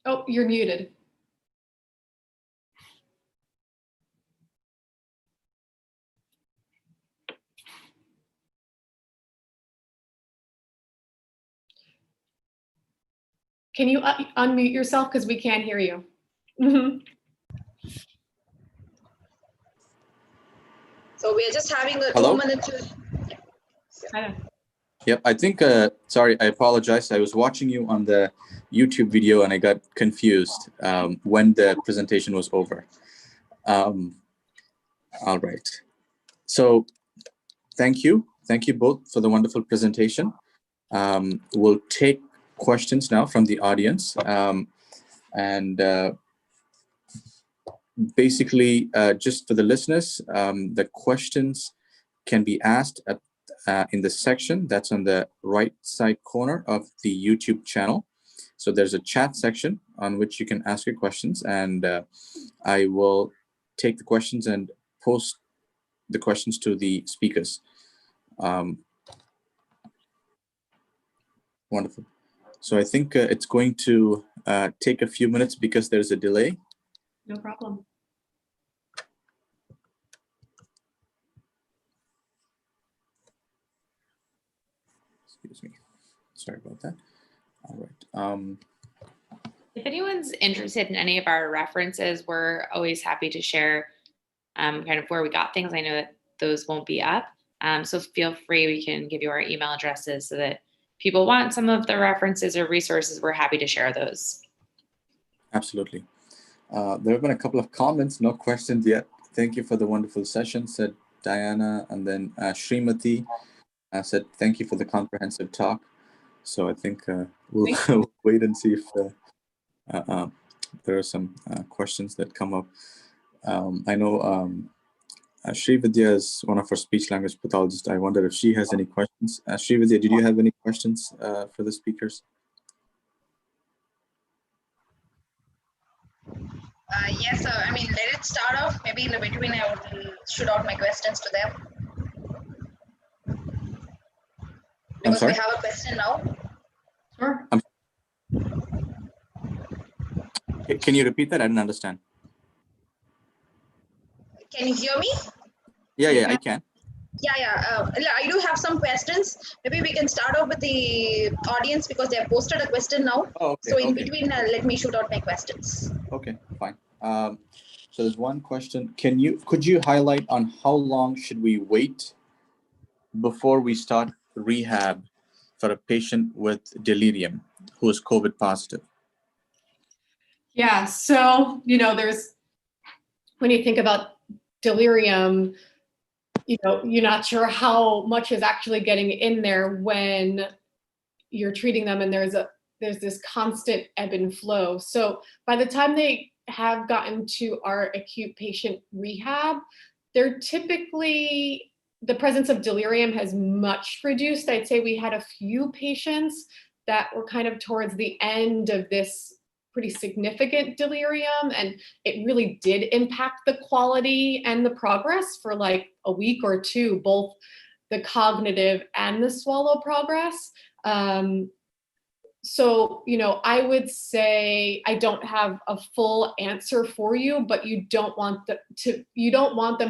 Speaker 4: Oh, you're muted. Can you unmute yourself because we can't hear you?
Speaker 1: So we are just having a
Speaker 2: Hello?
Speaker 1: 2 minute.
Speaker 2: Yep, I think, sorry, I apologize. I was watching you on the YouTube video and I got confused when the presentation was over. All right. So thank you. Thank you both for the wonderful presentation. We'll take questions now from the audience. Basically, just for the listeners, the questions can be asked at in the section that's on the right side corner of the YouTube channel. So there's a chat section on which you can ask your questions, and I will take the questions and post the questions to the speakers. Wonderful. So I think it's going to take a few minutes because there's a delay.
Speaker 4: No problem.
Speaker 2: Excuse me. Sorry about that. All right.
Speaker 3: If anyone's interested in any of our references, we're always happy to share kind of where we got things. I know that those won't be up. So feel free, we can give you our email addresses so that people want some of the references or resources, we're happy to share those.
Speaker 2: Absolutely. There have been a couple of comments, no questions yet. Thank you for the wonderful session, said Diana. And then Srimati said, thank you for the comprehensive talk. So I think we'll wait and see if there are some questions that come up. I know Srividya is one of our speech-language pathologists. I wonder if she has any questions. Srividya, did you have any questions for the speakers?
Speaker 1: Yes, sir. I mean, let it start off. Maybe in the between, I will shoot out my questions to them.
Speaker 2: I'm
Speaker 1: Because
Speaker 2: sorry?
Speaker 1: we have a question now.
Speaker 4: Sure.
Speaker 2: Can you repeat that? I didn't understand.
Speaker 1: Can you hear me?
Speaker 2: Yeah, I can.
Speaker 1: Yeah. I do have some questions. Maybe we can start off with the audience because they have posted a question now.
Speaker 2: Oh, okay,
Speaker 1: So in
Speaker 2: okay.
Speaker 1: between, let me shoot out my questions.
Speaker 2: Okay, fine. So there's one question. Could you highlight on how long should we wait before we start rehab for a patient with delirium who is COVID positive?
Speaker 4: Yeah, so, there's, when you think about delirium, you're not sure how much is actually getting in there when you're treating them, and there's this constant ebb and flow. So by the time they have gotten to our acute patient rehab, they're typically, the presence of delirium has much reduced. I'd say we had a few patients that were kind of towards the end of this pretty significant delirium, and it really did impact the quality and the progress for like a week or two. Both the cognitive and the swallow progress. So, I would say I don't have a full answer for you, but you don't want them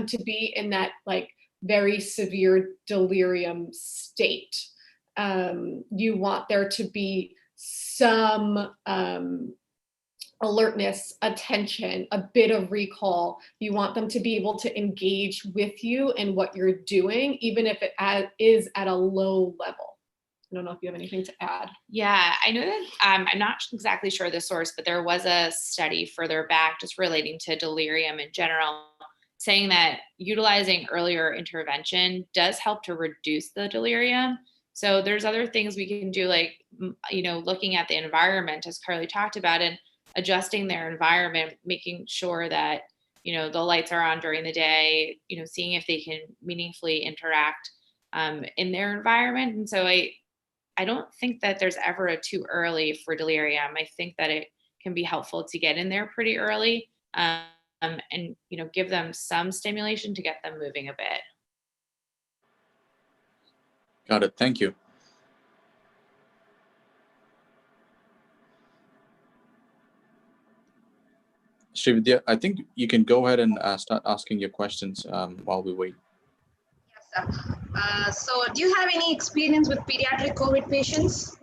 Speaker 4: to be in that like very severe delirium state. You want there to be some alertness, attention, a bit of recall. You want them to be able to engage with you in what you're doing, even if it is at a low level. I don't know if you have anything to add.
Speaker 3: Yeah, I know that I'm not exactly sure the source, but there was a study further back just relating to delirium in general, saying that utilizing earlier intervention does help to reduce the delirium. So there's other things we can do, like, looking at the environment, as Carly talked about, and adjusting their environment, making sure that, the lights are on during the day, seeing if they can meaningfully interact in their environment. And so I don't think that there's ever a too early for delirium. I think that it can be helpful to get in there pretty early and give them some stimulation to get them moving a bit.
Speaker 2: Got it. Thank you. Srividya, I think you can go ahead and start asking your questions while we wait.
Speaker 1: Yes, sir. So do you have any experience with pediatric COVID patients?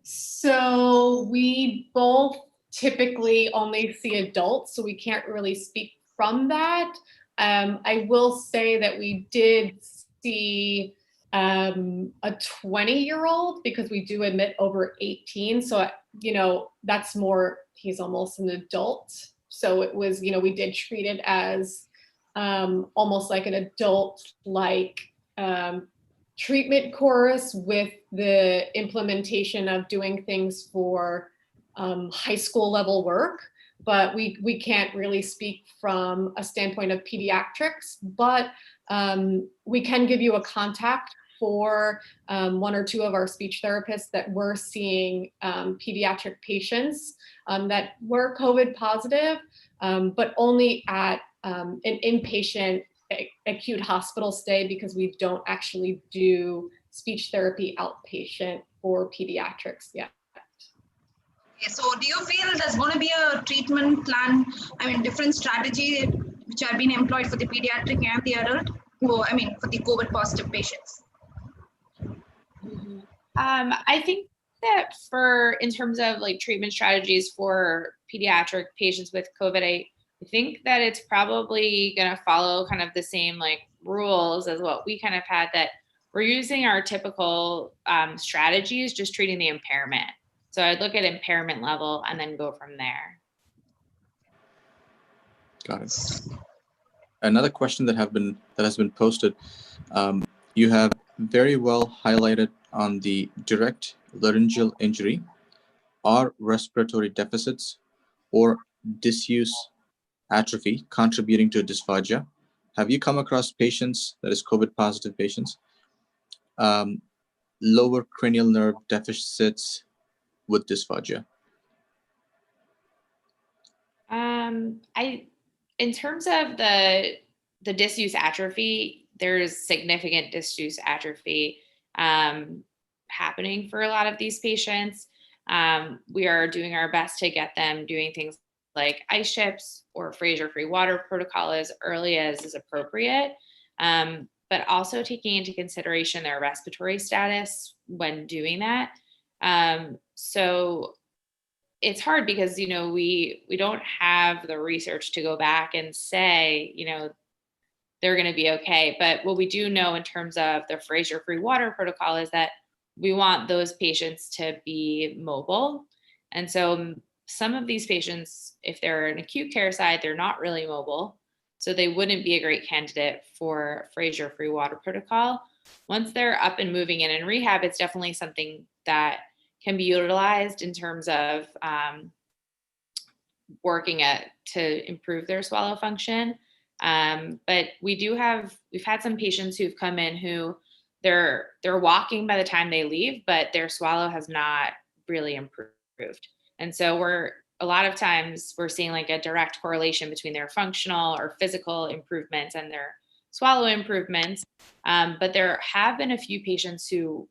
Speaker 4: So we both typically only see adults, so we can't really speak from that. I will say that we did see a 20-year-old, because we do admit over 18. So, that's more, he's almost an adult. So it was, we did treat it as almost like an adult-like treatment course with the implementation of doing things for high school level work. But we can't really speak from a standpoint of pediatrics, but we can give you a contact for one or two of our speech therapists that were seeing pediatric patients that were COVID positive, but only at an inpatient acute hospital stay, because we don't actually do speech therapy outpatient for pediatrics yet.
Speaker 1: Okay, so do you feel there's going to be a treatment plan, different strategy which are being employed for the pediatric and the adult, for the COVID positive patients?
Speaker 3: I think that in terms of like treatment strategies for pediatric patients with COVID, I think that it's probably going to follow kind of the same like rules as what we kind of had, that we're using our typical strategies, just treating the impairment. So I'd look at impairment level and then go from there.
Speaker 2: Got it. Another question that has been posted. You have very well highlighted on the direct laryngeal injury, are respiratory deficits or disuse atrophy contributing to dysphagia? Have you come across patients, that is COVID positive patients, lower cranial nerve deficits with dysphagia?
Speaker 3: In terms of the disuse atrophy, there's significant disuse atrophy happening for a lot of these patients. We are doing our best to get them doing things like ice chips or Fraser-free water protocol as early as is appropriate, but also taking into consideration their respiratory status when doing that. So it's hard because, we don't have the research to go back and say, they're going to be okay. But what we do know in terms of the Fraser-free water protocol is that we want those patients to be mobile. And so some of these patients, if they're an acute care side, they're not really mobile. So they wouldn't be a great candidate for Fraser-free water protocol. Once they're up and moving in rehab, it's definitely something that can be utilized in terms of working to improve their swallow function. But we've had some patients who've come in who they're walking by the time they leave, but their swallow has not really improved. And so a lot of times we're seeing like a direct correlation between their functional or physical improvements and their swallow improvements. But there have been a few patients who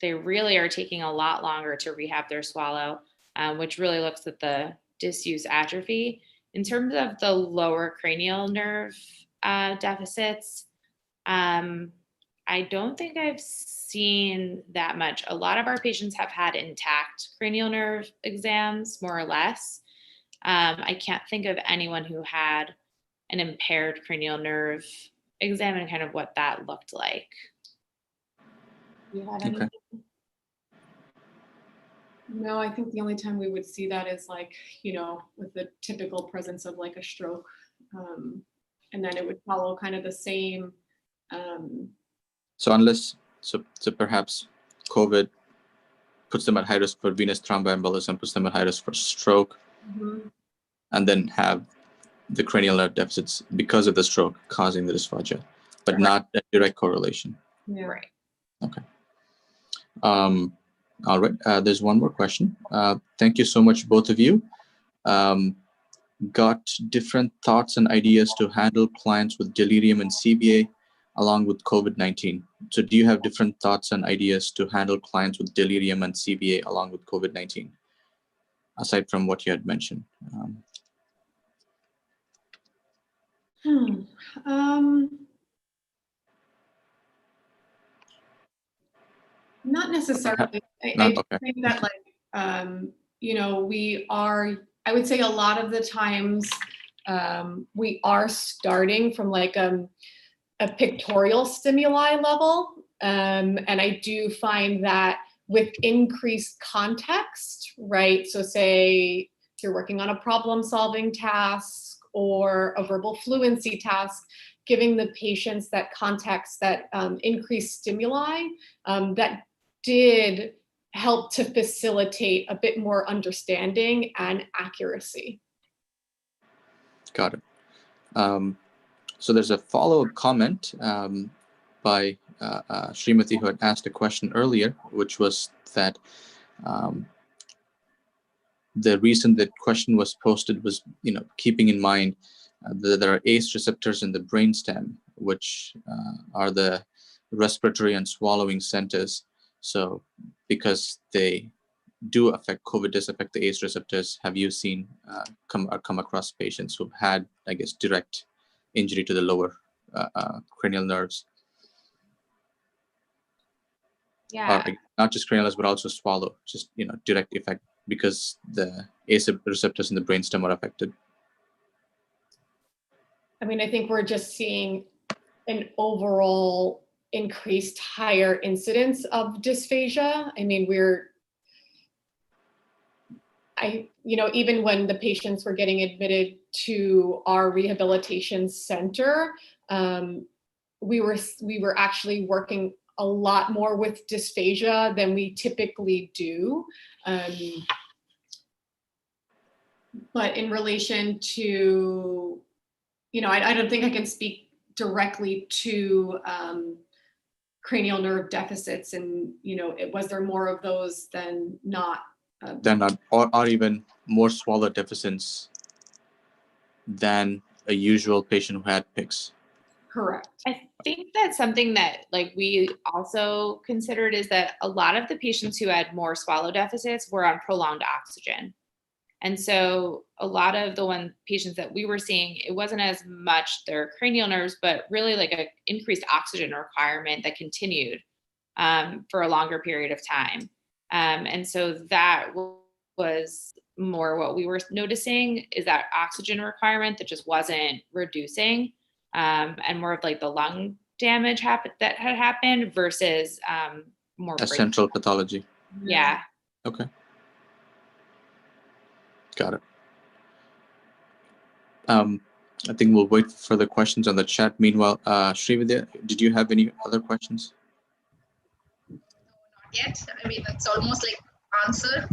Speaker 3: they really are taking a lot longer to rehab their swallow, which really looks at the disuse atrophy. In terms of the lower cranial nerve deficits, I don't think I've seen that much. A lot of our patients have had intact cranial nerve exams, more or less. I can't think of anyone who had an impaired cranial nerve exam and kind of what that looked like. You had anything?
Speaker 2: Okay.
Speaker 4: No, I think the only time we would see that is like, with the typical presence of like a stroke. And then it would follow kind of the same.
Speaker 2: So perhaps COVID puts them at high risk for venous thromboembolism, puts them at high risk for stroke, and then have the cranial nerve deficits because of the stroke causing the dysphagia, but not a direct correlation.
Speaker 4: Yeah.
Speaker 3: Right.
Speaker 2: Okay. All right. There's one more question. Thank you so much, both of you. Got different thoughts and ideas to handle clients with delirium and CBA along with COVID-19. So do you have different thoughts and ideas to handle clients with delirium and CBA along with COVID-19, aside from what you had mentioned?
Speaker 4: Not necessarily. I think that I would say a lot of the times we are starting from like a pictorial stimuli level. And I do find that with increased context, right? So say you're working on a problem solving task or a verbal fluency task, giving the patients that context, that increased stimuli, that did help to facilitate a bit more understanding and accuracy.
Speaker 2: Got it. So there's a follow-up comment by Srimati, who had asked a question earlier, which was that the reason that question was posted was, keeping in mind that there are ACE receptors in the brainstem, which are the respiratory and swallowing centers. So because they do affect, COVID does affect the ACE receptors, have you seen come across patients who've had, I guess, direct injury to the lower cranial nerves?
Speaker 3: Yeah.
Speaker 2: Or not just cranial nerves, but also swallow, just, direct effect because the ACE receptors in the brainstem are affected.
Speaker 4: I mean, I think we're just seeing an overall increased higher incidence of dysphagia. I mean, even when the patients were getting admitted to our rehabilitation center, we were actually working a lot more with dysphagia than we typically do. But in relation to, I don't think I can speak directly to cranial nerve deficits and, was there more of those than not?
Speaker 2: Or even more swallow deficits than a usual patient who had PICS.
Speaker 4: Correct.
Speaker 3: I think that's something that we also considered, is that a lot of the patients who had more swallow deficits were on prolonged oxygen. And so a lot of the patients that we were seeing, it wasn't as much their cranial nerves, but really like an increased oxygen requirement that continued for a longer period of time. And so that was more what we were noticing, is that oxygen requirement that just wasn't reducing, and more of the lung damage that had happened versus more
Speaker 2: a central pathology.
Speaker 3: Yeah.
Speaker 2: Okay. Got it. I think we'll wait for the questions on the chat. Meanwhile, Srividya, did you have any other questions?
Speaker 1: Not yet. I mean, it's almost answered.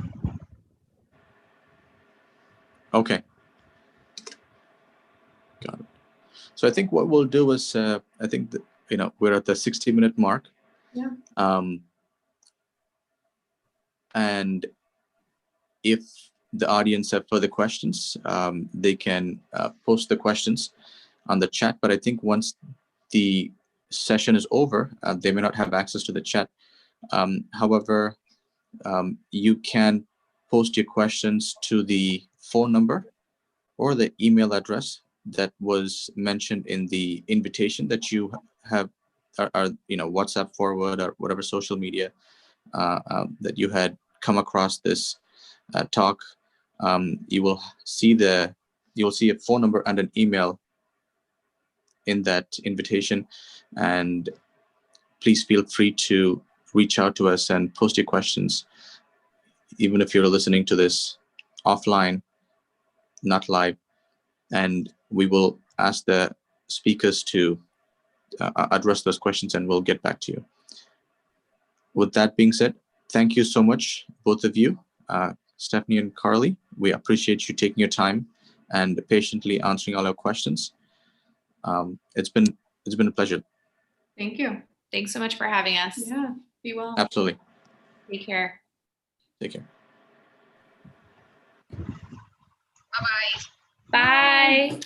Speaker 2: Okay. Got it. So I think what we'll do is, I think that, we're at the 60-minute mark.
Speaker 4: Yeah.
Speaker 2: And if the audience have further questions, they can post the questions on the chat. But I think once the session is over, they may not have access to the chat. However, you can post your questions to the phone number or the email address that was mentioned in the invitation that you have, or WhatsApp forward or whatever social media that you had come across this talk. You will see a phone number and an email in that invitation, and please feel free to reach out to us and post your questions, even if you're listening to this offline, not live, and we will ask the speakers to address those questions, and we'll get back to you. With that being said, thank you so much, both of you, Stephanie and Carly. We appreciate you taking your time and patiently answering all our questions. It's been a pleasure.
Speaker 4: Thank you.
Speaker 3: Thanks so much for having us.
Speaker 4: Yeah, be well.
Speaker 2: Absolutely.
Speaker 3: Take care.
Speaker 2: Take care.
Speaker 1: Bye-bye.
Speaker 3: Bye.